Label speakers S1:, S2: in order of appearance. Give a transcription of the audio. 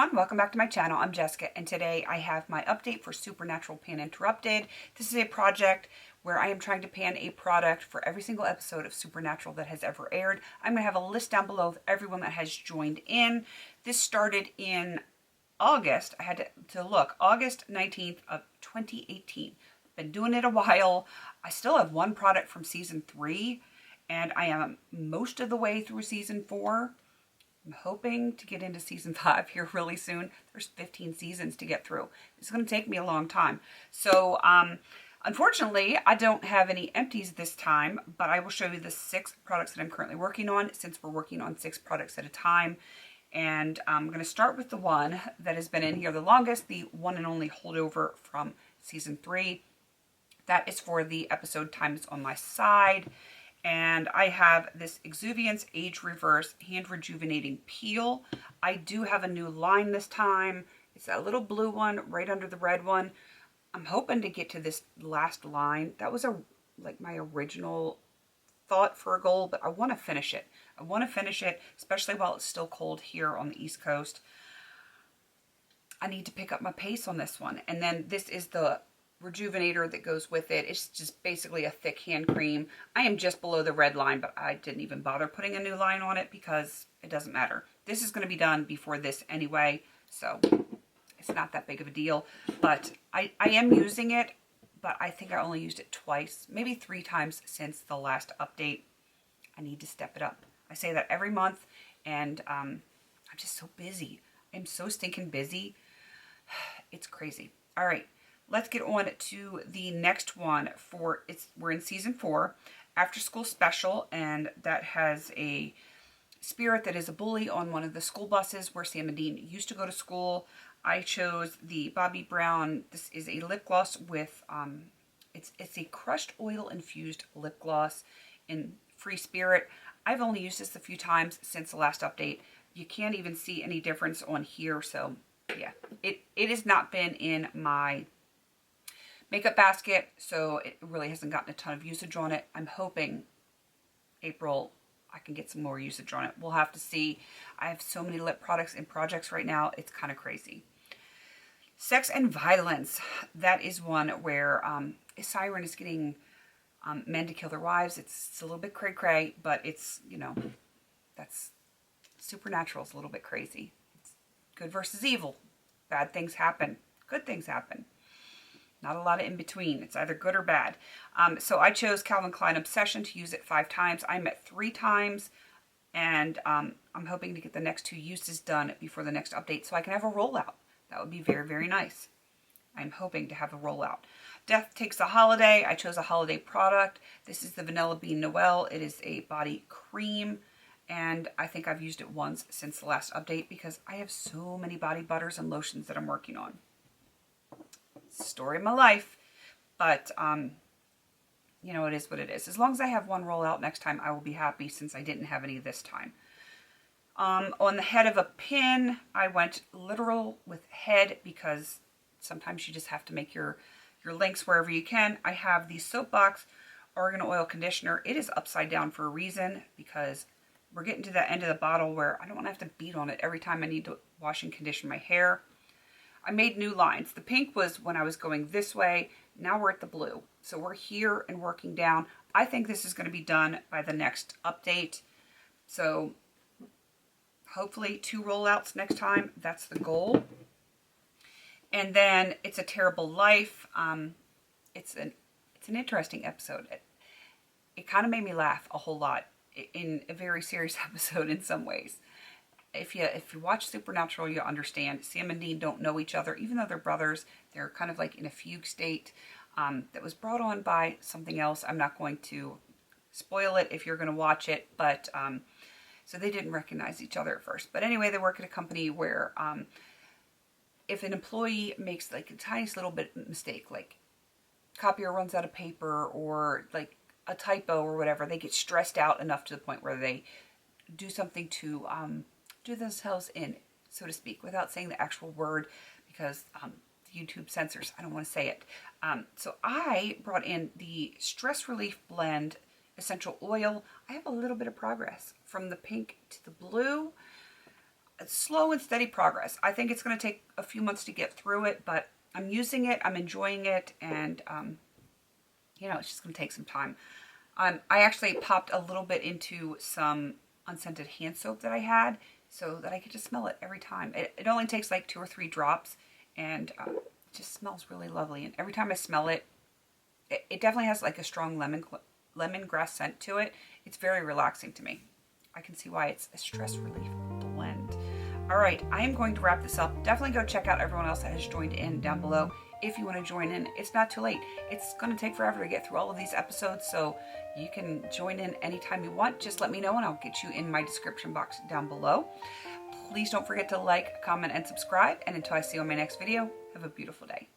S1: everyone, welcome back to my channel. I'm Jessica, and today I have my update for Supernatural Pan Interrupted. This is a project where I am trying to pan a product for every single episode of Supernatural that has ever aired. I'm going to have a list down below of everyone that has joined in. This started in August. I had to look. August 19th of 2018. Been doing it a while. I still have one product from season 3, and I am most of the way through season 4. I'm hoping to get into season 5 here really soon. There's 15 seasons to get through. It's going to take me a long time. So, unfortunately, I don't have any empties this time, but I will show you the 6 products that I'm currently working on, since we're working on 6 products at a time. And I'm going to start with the one that has been in here the longest, the one and only holdover from season 3. That is for the episode Time Is On My Side. And I have this Exuviance Age Reverse Hand Rejuvenating Peel. I do have a new line this time. It's that little blue one right under the red one. I'm hoping to get to this last line. That was like my original thought for a goal, but I want to finish it. I want to finish it, especially while it's still cold here on the East Coast. I need to pick up my pace on this one. And then this is the rejuvenator that goes with it. It's just basically a thick hand cream. I am just below the red line, but I didn't even bother putting a new line on it because it doesn't matter. This is going to be done before this anyway, so it's not that big of a deal. But I am using it, but I think I only used it twice, maybe 3 times since the last update. I need to step it up. I say that every month, and I'm just so busy. I'm so stinking busy. It's crazy. All right. Let's get on to the next one. We're in season 4, After School Special, and that has a spirit that is a bully on one of the school buses where Sam and Dean used to go to school. I chose the Bobbi Brown. This is a lip gloss with it's a crushed oil infused lip gloss in Free Spirit. I've only used this a few times since the last update. You can't even see any difference on here, so yeah, it has not been in my makeup basket, so it really hasn't gotten a ton of usage on it. I'm hoping April I can get some more usage on it. We'll have to see. I have so many lip products and projects right now. It's kind of crazy. Sex and Violence. That is one where a siren is getting men to kill their wives. It's a little bit cray-cray, but it's, you know, that's Supernatural is a little bit crazy. It's good versus evil. Bad things happen. Good things happen. Not a lot of in between. It's either good or bad. So I chose Calvin Klein Obsession to use it 5 times. I'm at 3 times, and I'm hoping to get the next 2 uses done before the next update so I can have a rollout. That would be very, very nice. I'm hoping to have a rollout. Death Takes a Holiday. I chose a holiday product. This is the Vanilla Bean Noel. It is a body cream, and I think I've used it once since the last update because I have so many body butters and lotions that I'm working on. Story of my life, but you know, it is what it is. As long as I have one rollout next time, I will be happy, since I didn't have any this time. On the head of a pin, I went literal with head because sometimes you just have to make your links wherever you can. I have the Soapbox Argan Oil Conditioner. It is upside down for a reason, because we're getting to the end of the bottle where I don't want to have to beat on it every time I need to wash and condition my hair. I made new lines. The pink was when I was going this way. Now we're at the blue. So we're here and working down. I think this is going to be done by the next update. So hopefully 2 rollouts next time. That's the goal. And then It's a Terrible Life. It's an interesting episode. It kind of made me laugh a whole lot in a very serious episode in some ways. If you watch Supernatural, you'll understand. Sam and Dean don't know each other, even though they're brothers. They're kind of like in a fugue state that was brought on by something else. I'm not going to spoil it if you're going to watch it, but so they didn't recognize each other at first. But anyway, they work at a company where if an employee makes like a tiniest little bit mistake, like copier runs out of paper or like a typo or whatever, they get stressed out enough to the point where they do something to do themselves in, so to speak, without saying the actual word, because YouTube censors. I don't want to say it. So I brought in the Stress Relief Blend Essential Oil. I have a little bit of progress from the pink to the blue. slow and steady progress. I think it's going to take a few months to get through it, but I'm using it, I'm enjoying it, and you know, it's just going to take some time. I actually popped a little bit into some unscented hand soap that I had so that I could just smell it every time. It only takes like 2 or 3 drops, and it just smells really lovely. And every time I smell it, it definitely has like a strong lemongrass scent to it. It's very relaxing to me. I can see why it's a stress relief blend. All right, I am going to wrap this up. Definitely go check out everyone else that has joined in down below. If you want to join in, it's not too late. It's going to take forever to get through all of these episodes, so you can join in anytime you want. Just let me know and I'll get you in my description box down below. Please don't forget to like, comment, and subscribe. And until I see you on my next video, have a beautiful day.